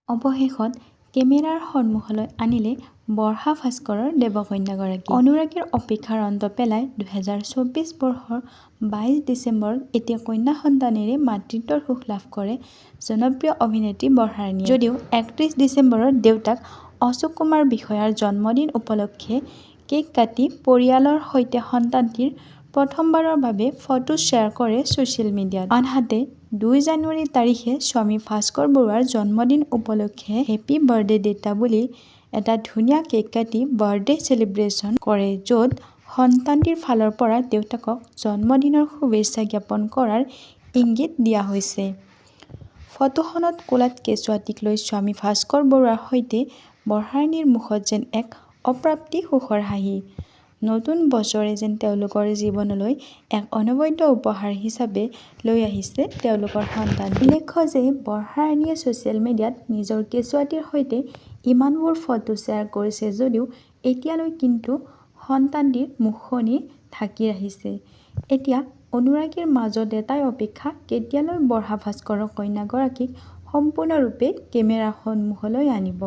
অৱশেষত কেমেৰাৰ সন্মুখলৈ আনিলে বৰ্ষা ভাস্কৰৰ দেৱকন্যাগৰাকী। অনুৰাগীৰ অপেক্ষাৰ অন্ত পেলাই ২০২৪ বৰ্ষৰ ২২ ডিচেম্বৰত এটি কন্যা সন্তানেৰে মাতৃত্বৰ সুখ লাভ কৰে জনপ্ৰিয় অভিনেত্ৰী বৰ্ষাৰাণীয়ে। যদিও ৩১ ডিচেম্বৰত দেউতাক অশোক কুমাৰ বিষয়াৰ জন্মদিন উপলক্ষে কেক কাটি পৰিয়ালৰ সৈতে সন্তানটিৰ প্ৰথমবাৰৰ বাবে ফটো শ্বেয়াৰ কৰে ছচিয়েল মিডিয়াত। আনহাতে ২ জানুৱাৰী তাৰিখে স্বামী ভাস্কৰ বৰুৱাৰ জন্মদিন উপলক্ষে হেপী বাৰ্থডে দেউতা বুলি এটা ধুনীয়া কেক কাটি বাৰ্থডে চেলিব্ৰেশ্যন কৰে, য'ত সন্তানটিৰ ফালৰ পৰা দেউতাকক জন্মদিনৰ শুভেচ্ছা জ্ঞাপন কৰাৰ ইংগিত দিয়া হৈছে। ফটোখনত কোলাত কেঁচুৱাটিক লৈ স্বামী ভাস্কৰ বৰুৱাৰ সৈতে বৰ্ষাৰাণীৰ মুখত যেন এক অপ্ৰাপ্তি সুখৰ হাঁহি। নতুন বছৰে যেন তেওঁলোকৰ জীৱনলৈ এক অনবদ্য উপহাৰ হিচাপে লৈ আহিছে তেওঁলোকৰ সন্তান। উল্লেখ্য যে বৰ্ষাৰাণীয়ে ছচিয়েল মিডিয়াত নিজৰ কেঁচুৱাটিৰ সৈতে ইমানবোৰ ফটো শ্বেয়াৰ কৰিছে যদিও এতিয়ালৈ কিন্তু সন্তানটিৰ মুখনি ঢাকি ৰাখিছে। এতিয়া অনুৰাগীৰ মাজত এটাই অপেক্ষা, কেতিয়ালৈ বৰ্ষা ভাস্কৰৰ কন্যাগৰাকীক সম্পূৰ্ণৰূপে কেমেৰাৰ সন্মুখলৈ আনিব।